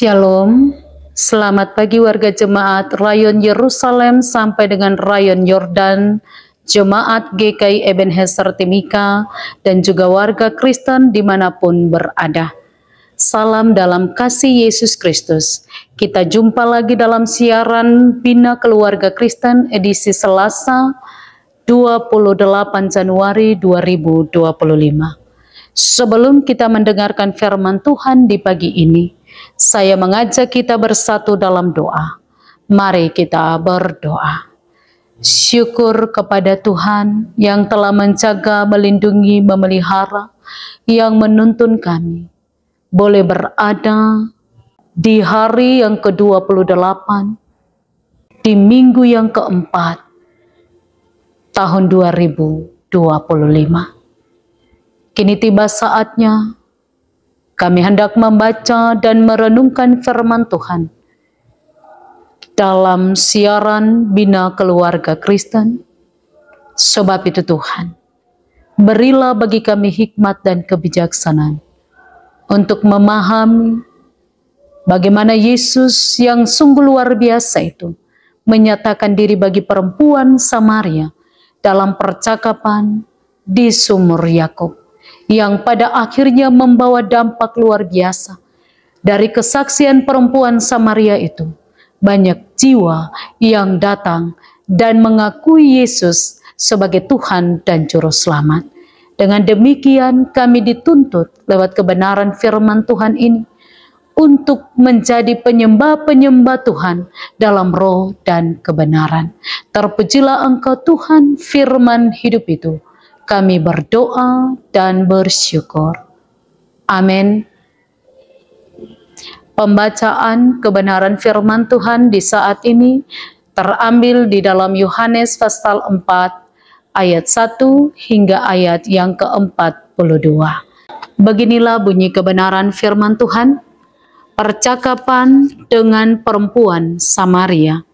Shalom, selamat pagi warga jemaat Rayon Yerusalem sampai dengan Rayon Yordan, jemaat GKI Ebenezer Timika, dan juga warga Kristen dimanapun berada. Salam dalam kasih Yesus Kristus. Kita jumpa lagi dalam siaran Bina Keluarga Kristen edisi Selasa 28 Januari 2025. Sebelum kita mendengarkan firman Tuhan di pagi ini, saya mengajak kita bersatu dalam doa. Mari kita berdoa. Syukur kepada Tuhan yang telah menjaga, melindungi, memelihara, yang menuntun kami boleh berada di hari yang ke-28, di minggu yang keempat, tahun 2025. Kini tiba saatnya kami hendak membaca dan merenungkan firman Tuhan dalam siaran Bina Keluarga Kristen. Sebab itu Tuhan, berilah bagi kami hikmat dan kebijaksanaan untuk memahami bagaimana Yesus yang sungguh luar biasa itu menyatakan diri bagi perempuan Samaria dalam percakapan di sumur Yakub, yang pada akhirnya membawa dampak luar biasa. Dari kesaksian perempuan Samaria itu, banyak jiwa yang datang dan mengakui Yesus sebagai Tuhan dan Juru Selamat. Dengan demikian kami dituntut lewat kebenaran firman Tuhan ini untuk menjadi penyembah-penyembah Tuhan dalam roh dan kebenaran. Terpujilah Engkau Tuhan, firman hidup itu. Kami berdoa dan bersyukur. Amin. Pembacaan kebenaran firman Tuhan di saat ini terambil di dalam Yohanes pasal 4 ayat 1 hingga ayat yang ke-42. Beginilah bunyi kebenaran firman Tuhan. Percakapan dengan perempuan Samaria.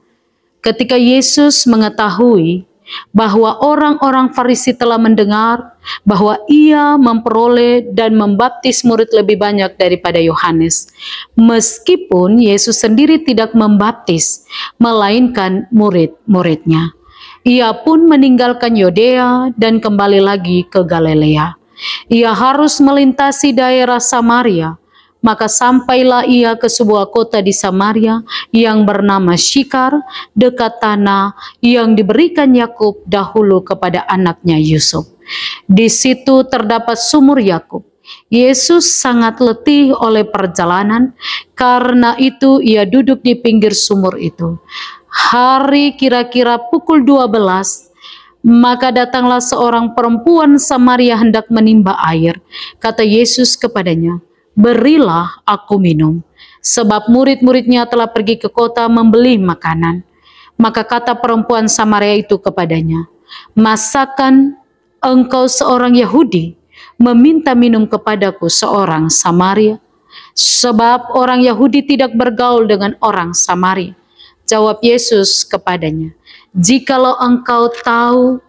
Ketika Yesus mengetahui bahwa orang-orang Farisi telah mendengar bahwa ia memperoleh dan membaptis murid lebih banyak daripada Yohanes, meskipun Yesus sendiri tidak membaptis, melainkan murid-muridnya. Ia pun meninggalkan Yudea dan kembali lagi ke Galilea. Ia harus melintasi daerah Samaria. Maka sampailah ia ke sebuah kota di Samaria yang bernama Syikar, dekat tanah yang diberikan Yakub dahulu kepada anaknya Yusuf. Di situ terdapat sumur Yakub. Yesus sangat letih oleh perjalanan, karena itu ia duduk di pinggir sumur itu. Hari kira-kira pukul 12, maka datanglah seorang perempuan Samaria hendak menimba air. Kata Yesus kepadanya, "Berilah aku minum," sebab murid-muridnya telah pergi ke kota membeli makanan. Maka kata perempuan Samaria itu kepadanya, "Masakan engkau seorang Yahudi meminta minum kepadaku seorang Samaria? Sebab orang Yahudi tidak bergaul dengan orang Samaria." Jawab Yesus kepadanya, "Jikalau engkau tahu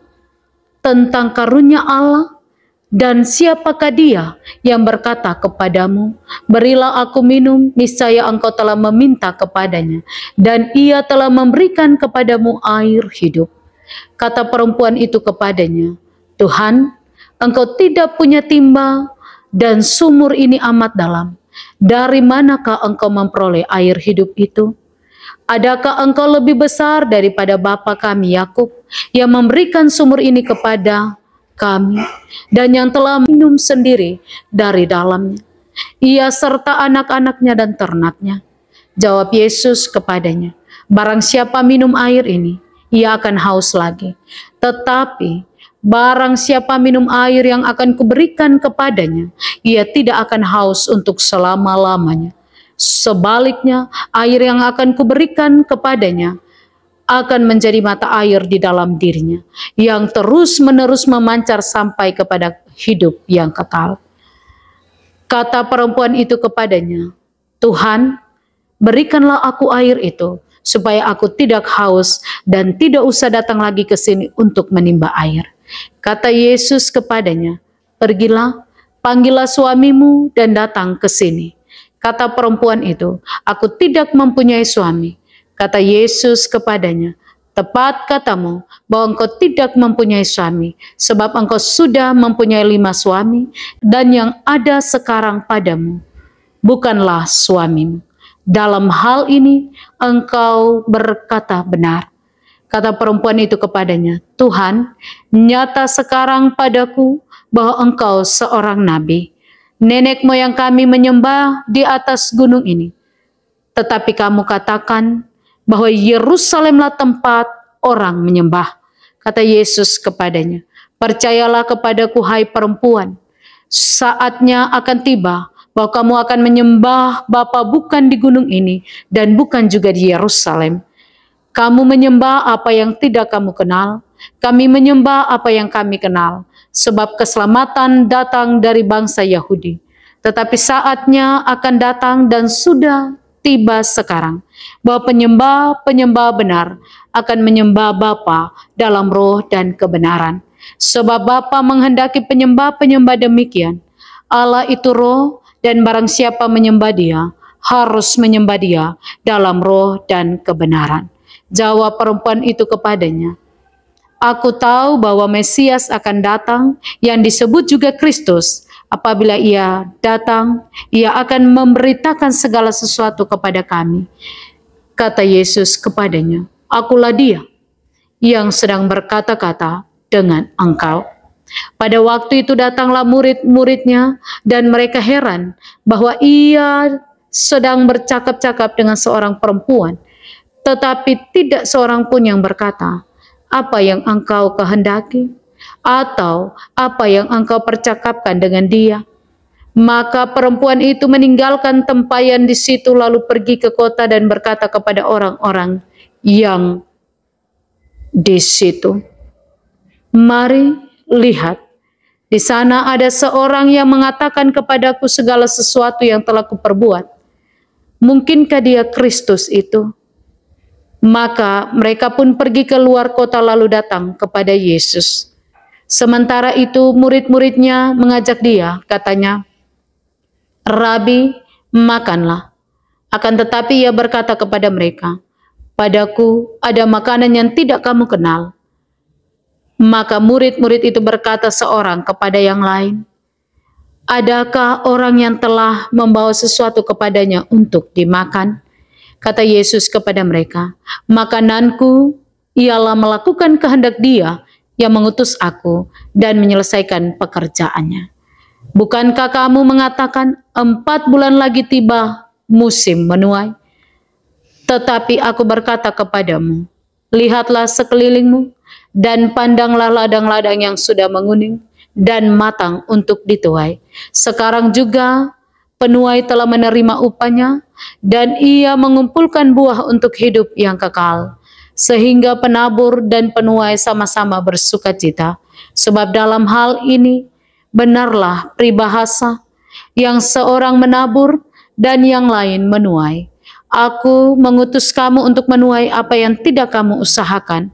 tentang karunia Allah, dan siapakah dia yang berkata kepadamu, 'Berilah aku minum,' niscaya engkau telah meminta kepadanya, dan ia telah memberikan kepadamu air hidup." Kata perempuan itu kepadanya, "Tuhan, engkau tidak punya timba, dan sumur ini amat dalam. Dari manakah engkau memperoleh air hidup itu? Adakah engkau lebih besar daripada bapa kami Yakub, yang memberikan sumur ini kepada kami, dan yang telah minum sendiri dari dalamnya, ia serta anak-anaknya dan ternaknya?" Jawab Yesus kepadanya, "Barang siapa minum air ini, ia akan haus lagi. Tetapi barang siapa minum air yang akan kuberikan kepadanya, ia tidak akan haus untuk selama-lamanya. Sebaliknya, air yang akan kuberikan kepadanya akan menjadi mata air di dalam dirinya, yang terus-menerus memancar sampai kepada hidup yang kekal." Kata perempuan itu kepadanya, "Tuhan, berikanlah aku air itu, supaya aku tidak haus dan tidak usah datang lagi ke sini untuk menimba air." Kata Yesus kepadanya, "Pergilah, panggillah suamimu dan datang ke sini." Kata perempuan itu, "Aku tidak mempunyai suami." Kata Yesus kepadanya, "Tepat katamu bahwa engkau tidak mempunyai suami, sebab engkau sudah mempunyai 5 suami, dan yang ada sekarang padamu bukanlah suamimu. Dalam hal ini engkau berkata benar." Kata perempuan itu kepadanya, "Tuhan, nyata sekarang padaku bahwa engkau seorang nabi. Nenek moyang kami menyembah di atas gunung ini. Tetapi kamu katakan bahwa Yerusalemlah tempat orang menyembah." Kata Yesus kepadanya, "Percayalah kepadaku, hai perempuan, saatnya akan tiba bahwa kamu akan menyembah Bapa bukan di gunung ini dan bukan juga di Yerusalem. Kamu menyembah apa yang tidak kamu kenal, kami menyembah apa yang kami kenal, sebab keselamatan datang dari bangsa Yahudi. Tetapi saatnya akan datang dan sudah tiba sekarang, bahwa penyembah-penyembah benar akan menyembah Bapa dalam roh dan kebenaran. Sebab Bapa menghendaki penyembah-penyembah demikian. Allah itu roh, dan barang siapa menyembah Dia, harus menyembah Dia dalam roh dan kebenaran." Jawab perempuan itu kepadanya, "Aku tahu bahwa Mesias akan datang, yang disebut juga Kristus. Apabila Ia datang, Ia akan memberitakan segala sesuatu kepada kami." Kata Yesus kepadanya, "Akulah Dia yang sedang berkata-kata dengan engkau." Pada waktu itu datanglah murid-muridnya, dan mereka heran bahwa Ia sedang bercakap-cakap dengan seorang perempuan. Tetapi tidak seorang pun yang berkata, "Apa yang engkau kehendaki?" atau "Apa yang engkau percakapkan dengan dia?" Maka perempuan itu meninggalkan tempayan di situ, lalu pergi ke kota dan berkata kepada orang-orang yang di situ, "Mari lihat, di sana ada seorang yang mengatakan kepadaku segala sesuatu yang telah kuperbuat. Mungkinkah dia Kristus itu?" Maka mereka pun pergi ke luar kota lalu datang kepada Yesus. Sementara itu murid-muridnya mengajak Dia, katanya, "Rabi, makanlah." Akan tetapi Ia berkata kepada mereka, "Padaku ada makanan yang tidak kamu kenal." Maka murid-murid itu berkata seorang kepada yang lain, "Adakah orang yang telah membawa sesuatu kepadanya untuk dimakan?" Kata Yesus kepada mereka, "Makananku ialah melakukan kehendak Dia yang mengutus aku dan menyelesaikan pekerjaannya. Bukankah kamu mengatakan 4 bulan lagi tiba musim menuai? Tetapi aku berkata kepadamu, lihatlah sekelilingmu dan pandanglah ladang-ladang yang sudah menguning dan matang untuk dituai. Sekarang juga penuai telah menerima upahnya, dan ia mengumpulkan buah untuk hidup yang kekal, sehingga penabur dan penuai sama-sama bersukacita. Sebab dalam hal ini benarlah peribahasa, yang seorang menabur dan yang lain menuai. Aku mengutus kamu untuk menuai apa yang tidak kamu usahakan.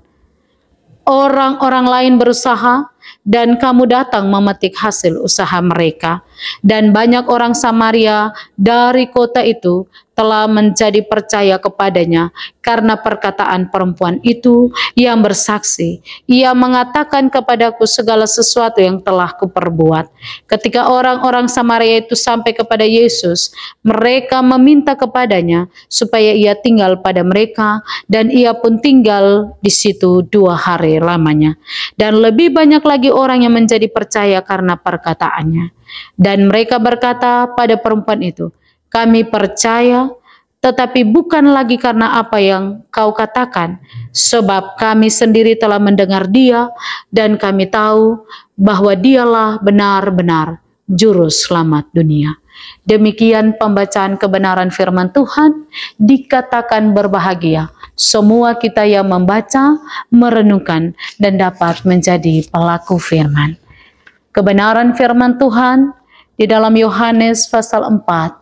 Orang-orang lain berusaha, dan kamu datang memetik hasil usaha mereka." Dan banyak orang Samaria dari kota itu telah menjadi percaya kepadanya karena perkataan perempuan itu yang bersaksi, "Ia mengatakan kepadaku segala sesuatu yang telah kuperbuat." Ketika orang-orang Samaria itu sampai kepada Yesus, mereka meminta kepadanya supaya Ia tinggal pada mereka, dan Ia pun tinggal di situ 2 hari lamanya. Dan lebih banyak lagi orang yang menjadi percaya karena perkataannya. Dan mereka berkata pada perempuan itu, "Kami percaya, tetapi bukan lagi karena apa yang kau katakan, sebab kami sendiri telah mendengar Dia, dan kami tahu bahwa Dialah benar-benar juru selamat dunia." Demikian pembacaan kebenaran firman Tuhan. Dikatakan berbahagia semua kita yang membaca, merenungkan, dan dapat menjadi pelaku firman. Kebenaran firman Tuhan di dalam Yohanes pasal 4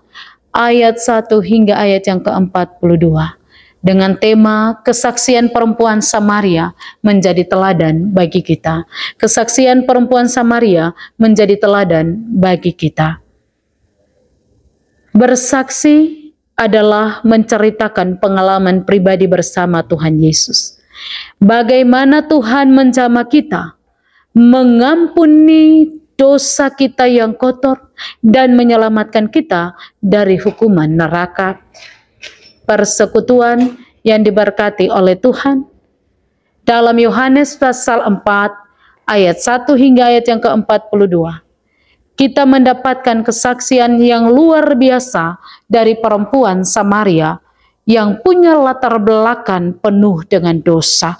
ayat 1 hingga ayat yang ke-42 dengan tema kesaksian perempuan Samaria menjadi teladan bagi kita. Kesaksian perempuan Samaria menjadi teladan bagi kita. Bersaksi adalah menceritakan pengalaman pribadi bersama Tuhan Yesus. Bagaimana Tuhan menjamah kita, mengampuni dosa kita yang kotor, dan menyelamatkan kita dari hukuman neraka. Persekutuan yang diberkati oleh Tuhan. Dalam Yohanes pasal 4 ayat 1 hingga ayat yang ke-42. Kita mendapatkan kesaksian yang luar biasa dari perempuan Samaria yang punya latar belakang penuh dengan dosa.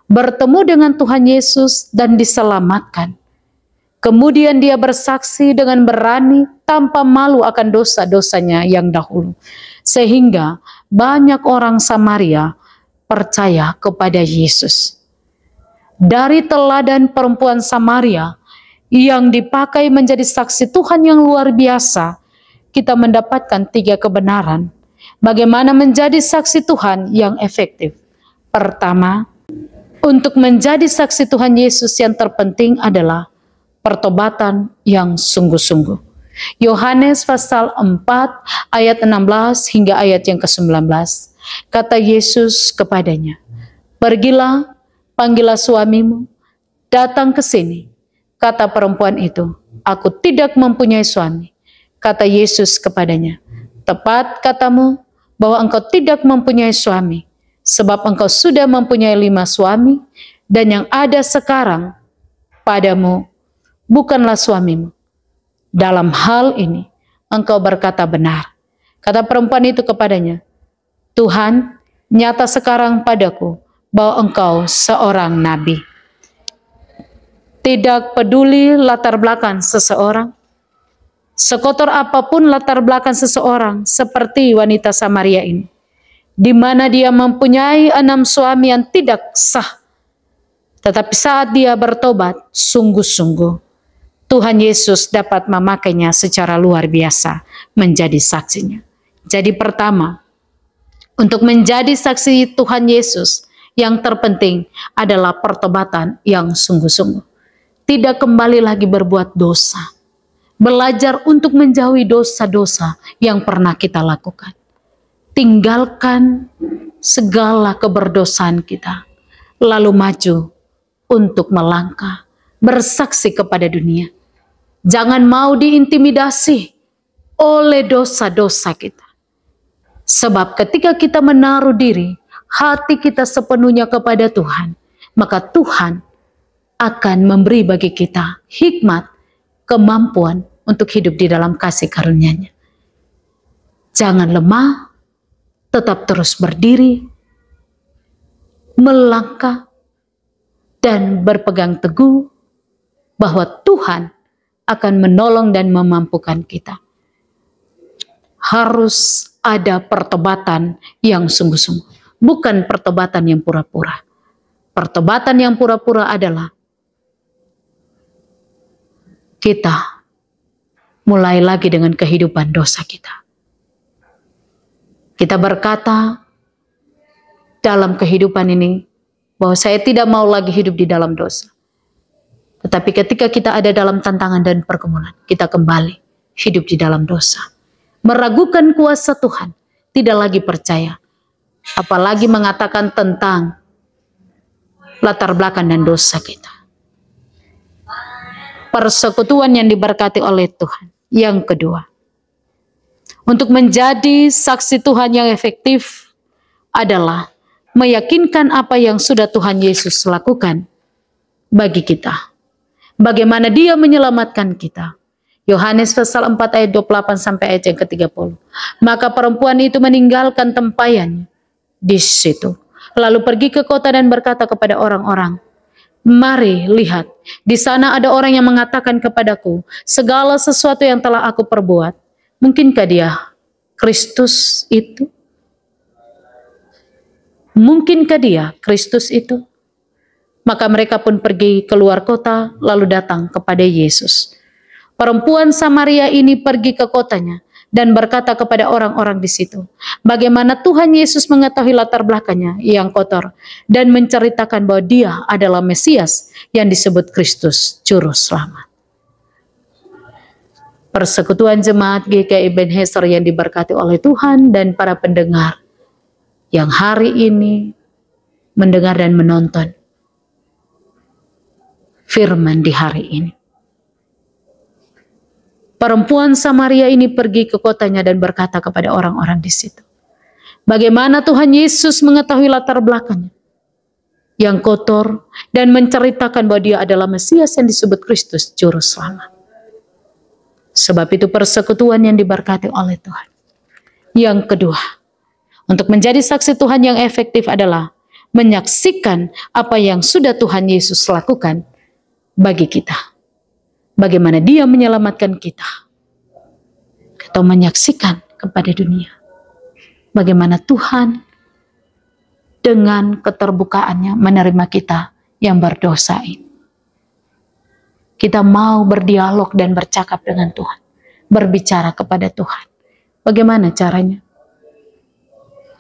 Bertemu dengan Tuhan Yesus dan diselamatkan. Kemudian dia bersaksi dengan berani tanpa malu akan dosa-dosanya yang dahulu. Sehingga banyak orang Samaria percaya kepada Yesus. Dari teladan perempuan Samaria yang dipakai menjadi saksi Tuhan yang luar biasa, kita mendapatkan 3 kebenaran. Bagaimana menjadi saksi Tuhan yang efektif? Pertama, untuk menjadi saksi Tuhan Yesus yang terpenting adalah pertobatan yang sungguh-sungguh. Yohanes pasal 4 ayat 16 hingga ayat yang ke-19. Kata Yesus kepadanya, "Pergilah, panggillah suamimu, datang ke sini." Kata perempuan itu, "Aku tidak mempunyai suami." Kata Yesus kepadanya, "Tepat katamu bahwa engkau tidak mempunyai suami, sebab engkau sudah mempunyai 5 suami, dan yang ada sekarang padamu bukanlah suamimu. Dalam hal ini engkau berkata benar." Kata perempuan itu kepadanya, "Tuhan, nyata sekarang padaku bahwa engkau seorang nabi." Tidak peduli latar belakang seseorang, sekotor apapun latar belakang seseorang, seperti wanita Samaria ini, di mana dia mempunyai 6 suami yang tidak sah. Tetapi saat dia bertobat sungguh-sungguh, Tuhan Yesus dapat memakainya secara luar biasa menjadi saksinya. Jadi pertama, untuk menjadi saksi Tuhan Yesus, yang terpenting adalah pertobatan yang sungguh-sungguh. Tidak kembali lagi berbuat dosa. Belajar untuk menjauhi dosa-dosa yang pernah kita lakukan. Tinggalkan segala keberdosaan kita. Lalu maju untuk melangkah, bersaksi kepada dunia. Jangan mau diintimidasi oleh dosa-dosa kita. Sebab ketika kita menaruh diri, hati kita sepenuhnya kepada Tuhan, maka Tuhan akan memberi bagi kita hikmat, kemampuan untuk hidup di dalam kasih karunia-Nya. Jangan lemah, tetap terus berdiri, melangkah, dan berpegang teguh bahwa Tuhan akan menolong dan memampukan kita. Harus ada pertobatan yang sungguh-sungguh, bukan pertobatan yang pura-pura. Pertobatan yang pura-pura adalah kita mulai lagi dengan kehidupan dosa kita. Kita berkata dalam kehidupan ini bahwa saya tidak mau lagi hidup di dalam dosa. Tetapi ketika kita ada dalam tantangan dan pergumulan, kita kembali hidup di dalam dosa. Meragukan kuasa Tuhan, tidak lagi percaya. Apalagi mengatakan tentang latar belakang dan dosa kita. Persekutuan yang diberkati oleh Tuhan. Yang kedua, untuk menjadi saksi Tuhan yang efektif adalah meyakinkan apa yang sudah Tuhan Yesus lakukan bagi kita. Bagaimana Dia menyelamatkan kita. Yohanes pasal 4 ayat 28 sampai ayat yang ke-30. Maka perempuan itu meninggalkan tempayannya di situ, lalu pergi ke kota dan berkata kepada orang-orang, "Mari lihat, di sana ada orang yang mengatakan kepadaku segala sesuatu yang telah aku perbuat. Mungkinkah Dia Kristus itu? Mungkinkah Dia Kristus itu?" Maka mereka pun pergi keluar kota lalu datang kepada Yesus. Perempuan Samaria ini pergi ke kotanya dan berkata kepada orang-orang di situ, bagaimana Tuhan Yesus mengetahui latar belakangnya yang kotor dan menceritakan bahwa Dia adalah Mesias yang disebut Kristus, Juru Selamat. persekutuan jemaat GKI Ebenezer yang diberkati oleh Tuhan dan para pendengar yang hari ini mendengar dan menonton firman di hari ini. Perempuan Samaria ini pergi ke kotanya dan berkata kepada orang-orang di situ, bagaimana Tuhan Yesus mengetahui latar belakangnya yang kotor dan menceritakan bahwa dia adalah Mesias yang disebut Kristus, Juru Selamat. Sebab itu persekutuan yang diberkati oleh Tuhan. Yang kedua, untuk menjadi saksi Tuhan yang efektif adalah menyaksikan apa yang sudah Tuhan Yesus lakukan bagi kita. Bagaimana dia menyelamatkan kita. Atau menyaksikan kepada dunia. Bagaimana Tuhan dengan keterbukaannya menerima kita yang berdosa ini. Kita mau berdialog dan bercakap dengan Tuhan. Berbicara kepada Tuhan. Bagaimana caranya?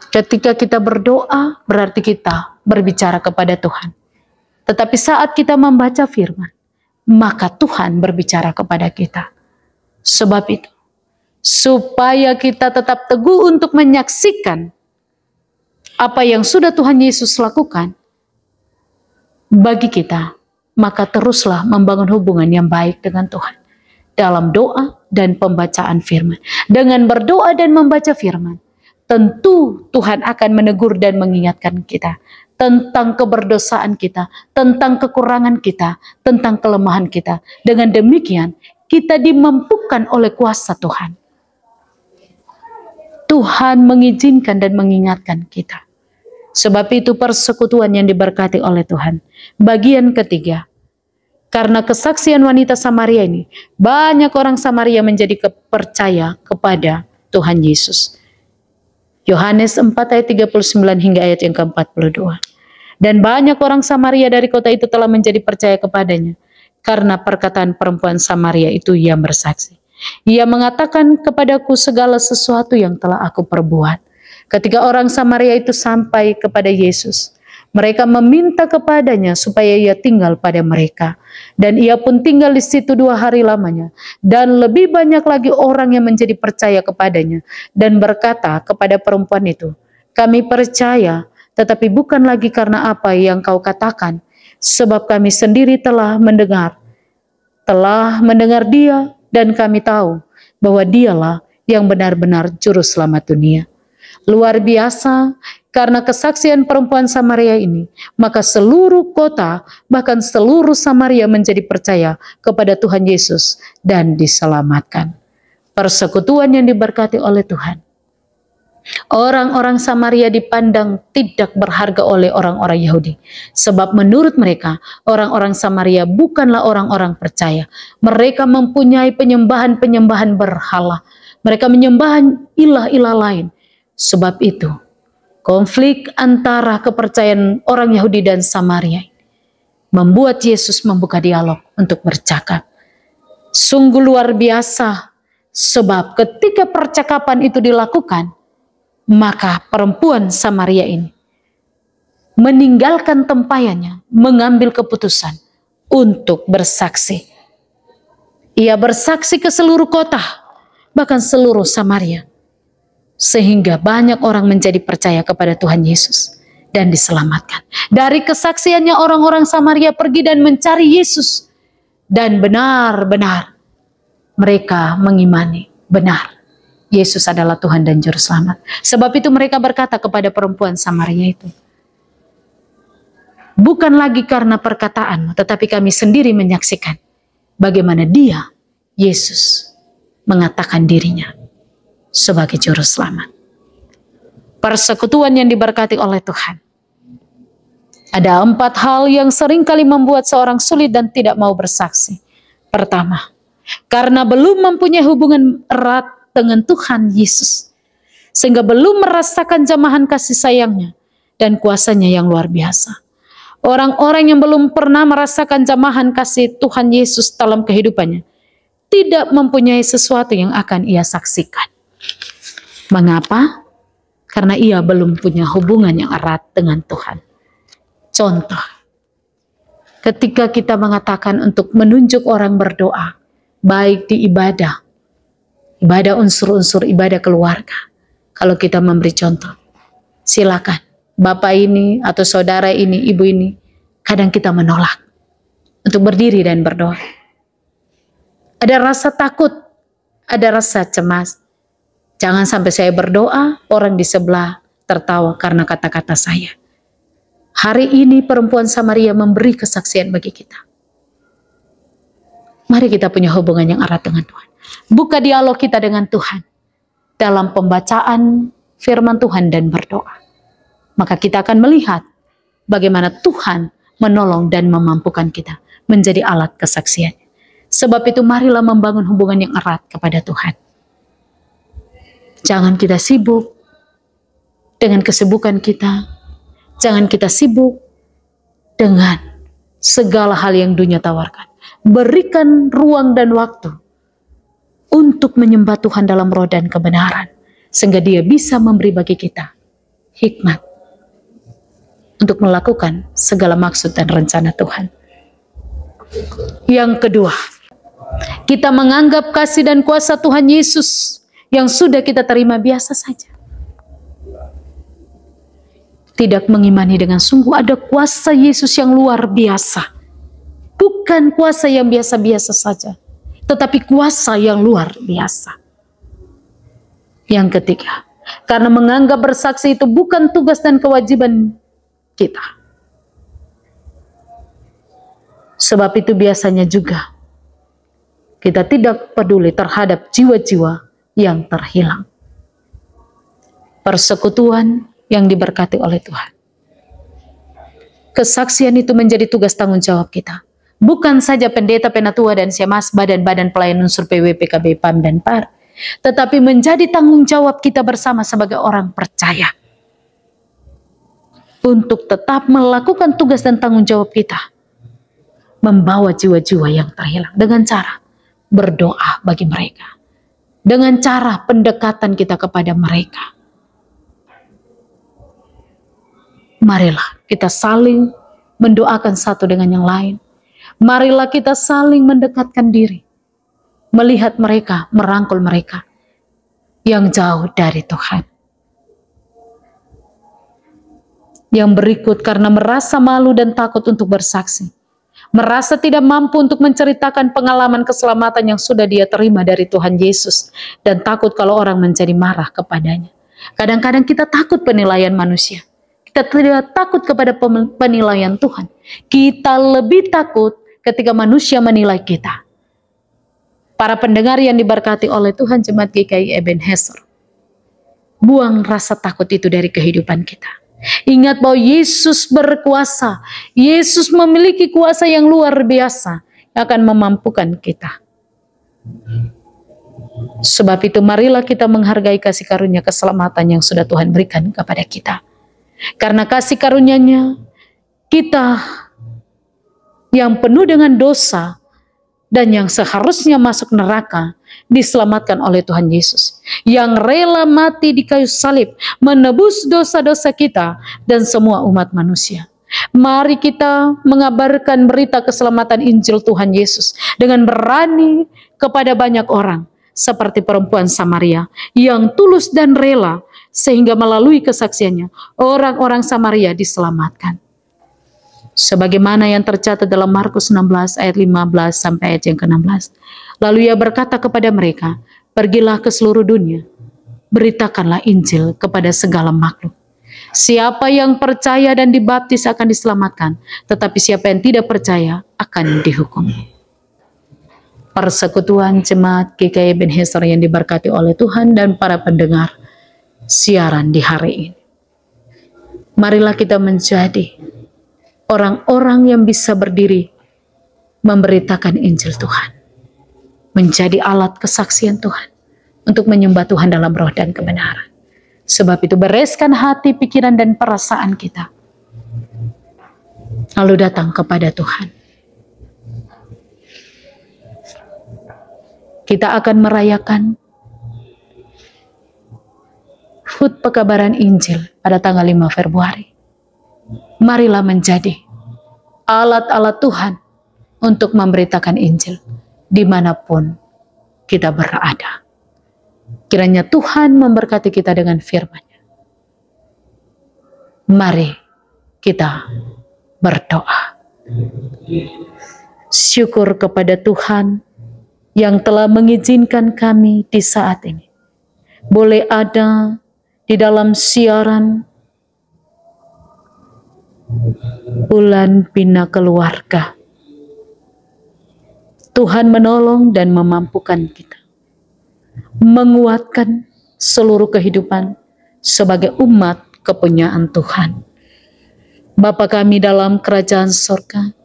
Ketika kita berdoa, berarti kita berbicara kepada Tuhan. Tetapi saat kita membaca firman, maka Tuhan berbicara kepada kita. Sebab itu, supaya kita tetap teguh untuk menyaksikan apa yang sudah Tuhan Yesus lakukan bagi kita, maka teruslah membangun hubungan yang baik dengan Tuhan dalam doa dan pembacaan firman. Dengan berdoa dan membaca firman, tentu Tuhan akan menegur dan mengingatkan kita tentang keberdosaan kita, tentang kekurangan kita, tentang kelemahan kita. Dengan demikian, kita dimampukan oleh kuasa Tuhan. Tuhan mengizinkan dan mengingatkan kita. Sebab itu persekutuan yang diberkati oleh Tuhan. Bagian ketiga, karena kesaksian wanita Samaria ini, banyak orang Samaria menjadi percaya kepada Tuhan Yesus. Yohanes 4 ayat 39 hingga ayat yang ke-42. Dan banyak orang Samaria dari kota itu telah menjadi percaya kepadanya, karena perkataan perempuan Samaria itu yang bersaksi. Ia mengatakan kepadaku segala sesuatu yang telah aku perbuat. Ketika orang Samaria itu sampai kepada Yesus, mereka meminta kepadanya supaya ia tinggal pada mereka. Dan ia pun tinggal di situ 2 hari lamanya. Dan lebih banyak lagi orang yang menjadi percaya kepadanya. Dan berkata kepada perempuan itu, kami percaya, tetapi bukan lagi karena apa yang kau katakan. Sebab kami sendiri telah mendengar dia, dan kami tahu bahwa dialah yang benar-benar juru selamat dunia. Luar biasa, karena kesaksian perempuan Samaria ini, maka seluruh kota, bahkan seluruh Samaria menjadi percaya kepada Tuhan Yesus dan diselamatkan. Persekutuan yang diberkati oleh Tuhan. Orang-orang Samaria dipandang tidak berharga oleh orang-orang Yahudi. Sebab menurut mereka, orang-orang Samaria bukanlah orang-orang percaya. Mereka mempunyai penyembahan-penyembahan berhala. Mereka menyembah ilah-ilah lain. Sebab itu, konflik antara kepercayaan orang Yahudi dan Samaria membuat Yesus membuka dialog untuk bercakap. Sungguh luar biasa, sebab ketika percakapan itu dilakukan, maka perempuan Samaria ini meninggalkan tempayannya, mengambil keputusan untuk bersaksi. Ia bersaksi ke seluruh kota, bahkan seluruh Samaria. Sehingga banyak orang menjadi percaya kepada Tuhan Yesus dan diselamatkan. Dari kesaksiannya orang-orang Samaria pergi dan mencari Yesus. Dan benar-benar mereka mengimani, benar, Yesus adalah Tuhan dan Juru Selamat. Sebab itu mereka berkata kepada perempuan Samaria itu, bukan lagi karena perkataan, tetapi kami sendiri menyaksikan bagaimana dia, Yesus, mengatakan dirinya sebagai Juru Selamat. Persekutuan yang diberkati oleh Tuhan. Ada 4 hal yang seringkali membuat seorang sulit dan tidak mau bersaksi. Pertama, karena belum mempunyai hubungan erat dengan Tuhan Yesus, sehingga belum merasakan jamahan kasih sayangnya dan kuasanya yang luar biasa. Orang-orang yang belum pernah merasakan jamahan kasih Tuhan Yesus dalam kehidupannya tidak mempunyai sesuatu yang akan ia saksikan. Mengapa? Karena ia belum punya hubungan yang erat dengan Tuhan. Contoh, ketika kita mengatakan untuk menunjuk orang berdoa, baik di ibadah ibadah unsur-unsur ibadah keluarga. Kalau kita memberi contoh, silakan. Bapak ini atau saudara ini, ibu ini, kadang kita menolak untuk berdiri dan berdoa. Ada rasa takut, ada rasa cemas. Jangan sampai saya berdoa, orang di sebelah tertawa karena kata-kata saya. Hari ini perempuan Samaria memberi kesaksian bagi kita. Mari kita punya hubungan yang erat dengan Tuhan. Buka dialog kita dengan Tuhan dalam pembacaan firman Tuhan dan berdoa. Maka kita akan melihat bagaimana Tuhan menolong dan memampukan kita menjadi alat kesaksian. Sebab itu marilah membangun hubungan yang erat kepada Tuhan. Jangan kita sibuk dengan kesibukan kita. Jangan kita sibuk dengan segala hal yang dunia tawarkan. Berikan ruang dan waktu untuk menyembah Tuhan dalam roh dan kebenaran. Sehingga Dia bisa memberi bagi kita hikmat untuk melakukan segala maksud dan rencana Tuhan. Yang kedua, kita menganggap kasih dan kuasa Tuhan Yesus yang sudah kita terima biasa saja. Tidak mengimani dengan sungguh ada kuasa Yesus yang luar biasa. Bukan kuasa yang biasa-biasa saja, tetapi kuasa yang luar biasa. Yang ketiga, karena menganggap bersaksi itu bukan tugas dan kewajiban kita. Sebab itu biasanya juga kita tidak peduli terhadap jiwa-jiwa yang terhilang. Persekutuan yang diberkati oleh Tuhan. Kesaksian itu menjadi tugas tanggung jawab kita. Bukan saja pendeta, penatua, dan syemasi, badan-badan pelayan unsur PW, PKB, PAM, dan PAR. Tetapi menjadi tanggung jawab kita bersama sebagai orang percaya. Untuk tetap melakukan tugas dan tanggung jawab kita. Membawa jiwa-jiwa yang terhilang. Dengan cara berdoa bagi mereka. Dengan cara pendekatan kita kepada mereka. Marilah kita saling mendoakan satu dengan yang lain. Marilah kita saling mendekatkan diri. Melihat mereka, merangkul mereka yang jauh dari Tuhan. Yang berikut, karena merasa malu dan takut untuk bersaksi. Merasa tidak mampu untuk menceritakan pengalaman keselamatan yang sudah dia terima dari Tuhan Yesus. Dan takut kalau orang menjadi marah kepadanya. Kadang-kadang kita takut penilaian manusia. Kita tidak takut kepada penilaian Tuhan. Kita lebih takut ketika manusia menilai kita. Para pendengar yang diberkati oleh Tuhan, Jemaat GKI Ebenezer, buang rasa takut itu dari kehidupan kita. Ingat bahwa Yesus berkuasa. Yesus memiliki kuasa yang luar biasa yang akan memampukan kita. Sebab itu marilah kita menghargai kasih karunia keselamatan yang sudah Tuhan berikan kepada kita. Karena kasih karunia-Nya, kita yang penuh dengan dosa dan yang seharusnya masuk neraka diselamatkan oleh Tuhan Yesus. Yang rela mati di kayu salib menebus dosa-dosa kita dan semua umat manusia. Mari kita mengabarkan berita keselamatan Injil Tuhan Yesus dengan berani kepada banyak orang. Seperti perempuan Samaria yang tulus dan rela. Sehingga melalui kesaksiannya, orang-orang Samaria diselamatkan. Sebagaimana yang tercatat dalam Markus 16 ayat 15 sampai ayat yang ke-16. Lalu Ia berkata kepada mereka, pergilah ke seluruh dunia, beritakanlah Injil kepada segala makhluk. Siapa yang percaya dan dibaptis akan diselamatkan, tetapi siapa yang tidak percaya akan dihukum. Persekutuan Jemaat GKI Ebenezer yang diberkati oleh Tuhan dan para pendengar siaran di hari ini. Marilah kita menjadi orang-orang yang bisa berdiri memberitakan Injil Tuhan. Menjadi alat kesaksian Tuhan untuk menyembah Tuhan dalam roh dan kebenaran. Sebab itu bereskan hati, pikiran, dan perasaan kita. Lalu datang kepada Tuhan. Kita akan merayakan HUT Pekabaran Injil pada tanggal 5 Februari. Marilah menjadi alat-alat Tuhan untuk memberitakan Injil dimanapun kita berada. Kiranya Tuhan memberkati kita dengan firman-Nya. Mari kita berdoa. Syukur kepada Tuhan yang telah mengizinkan kami di saat ini boleh ada di dalam siaran Bulan Bina Keluarga. Tuhan menolong dan memampukan kita, menguatkan seluruh kehidupan sebagai umat kepunyaan Tuhan. Bapa kami dalam kerajaan sorga,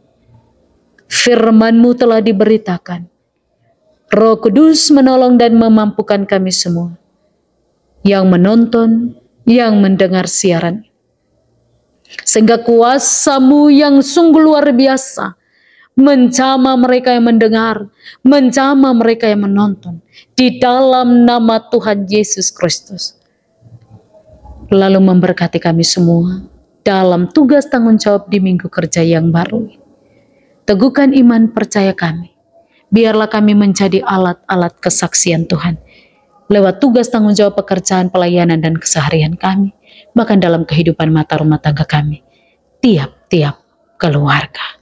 firman-Mu telah diberitakan. Roh Kudus menolong dan memampukan kami semua yang menonton, yang mendengar siaran, sehingga kuasa-Mu yang sungguh luar biasa menjamah mereka yang mendengar, menjamah mereka yang menonton, di dalam nama Tuhan Yesus Kristus. Lalu memberkati kami semua dalam tugas tanggung jawab di minggu kerja yang baru. Teguhkan iman percaya kami. Biarlah kami menjadi alat-alat kesaksian Tuhan lewat tugas tanggung jawab pekerjaan, pelayanan, dan keseharian kami, bahkan dalam kehidupan mata rumah tangga kami, tiap-tiap keluarga.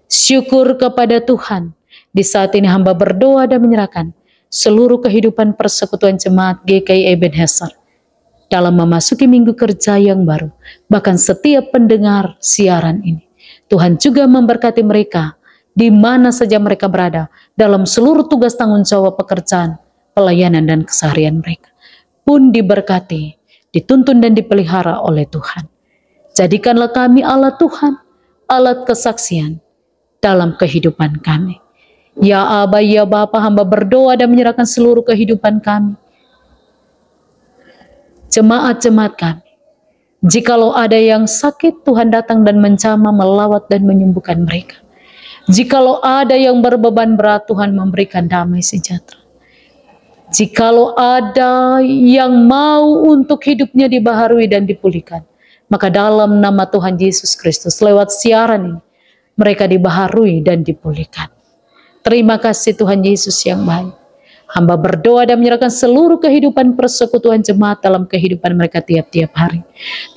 Syukur kepada Tuhan. Di saat ini hamba berdoa dan menyerahkan seluruh kehidupan persekutuan jemaat GKI Ebenezer dalam memasuki minggu kerja yang baru, bahkan setiap pendengar siaran ini. Tuhan juga memberkati mereka di mana saja mereka berada dalam seluruh tugas tanggung jawab pekerjaan, pelayanan, dan keseharian mereka pun diberkati, dituntun dan dipelihara oleh Tuhan. Jadikanlah kami alat Tuhan, alat kesaksian dalam kehidupan kami. Ya Aba, ya Bapa, hamba berdoa dan menyerahkan seluruh kehidupan kami, jemaat-jemaat kami. Jikalau ada yang sakit, Tuhan datang dan menjamah, melawat dan menyembuhkan mereka. Jikalau ada yang berbeban berat, Tuhan memberikan damai sejahtera. Jikalau ada yang mau untuk hidupnya dibaharui dan dipulihkan, maka dalam nama Tuhan Yesus Kristus, lewat siaran ini, mereka dibaharui dan dipulihkan. Terima kasih Tuhan Yesus yang baik. Hamba berdoa dan menyerahkan seluruh kehidupan persekutuan jemaat dalam kehidupan mereka tiap-tiap hari.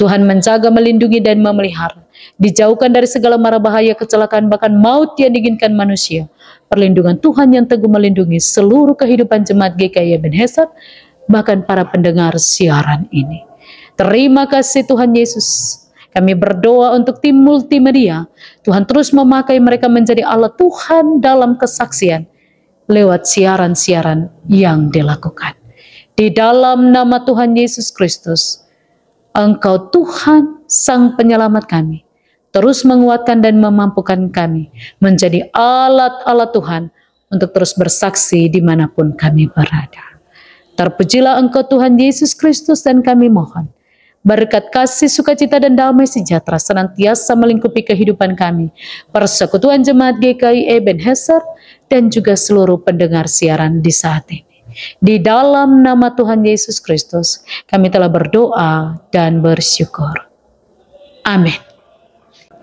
Tuhan menjaga, melindungi, dan memelihara. Dijauhkan dari segala mara bahaya, kecelakaan, bahkan maut yang diinginkan manusia. Perlindungan Tuhan yang teguh melindungi seluruh kehidupan jemaat GKI Ebenezer, bahkan para pendengar siaran ini. Terima kasih Tuhan Yesus. Kami berdoa untuk tim multimedia. Tuhan terus memakai mereka menjadi alat Tuhan dalam kesaksian lewat siaran-siaran yang dilakukan. Di dalam nama Tuhan Yesus Kristus, Engkau Tuhan Sang Penyelamat kami, terus menguatkan dan memampukan kami menjadi alat-alat Tuhan untuk terus bersaksi dimanapun kami berada. Terpujilah Engkau Tuhan Yesus Kristus, dan kami mohon berkat kasih, sukacita, dan damai sejahtera senantiasa melingkupi kehidupan kami, persekutuan jemaat GKI Ebenezer, dan juga seluruh pendengar siaran di saat ini. Di dalam nama Tuhan Yesus Kristus, kami telah berdoa dan bersyukur. Amin.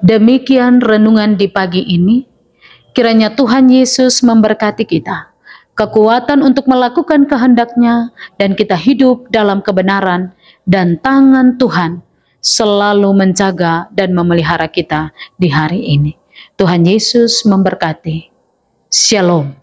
Demikian renungan di pagi ini. Kiranya Tuhan Yesus memberkati kita, kekuatan untuk melakukan kehendak-Nya, dan kita hidup dalam kebenaran, dan tangan Tuhan selalu menjaga dan memelihara kita di hari ini. Tuhan Yesus memberkati. Shalom.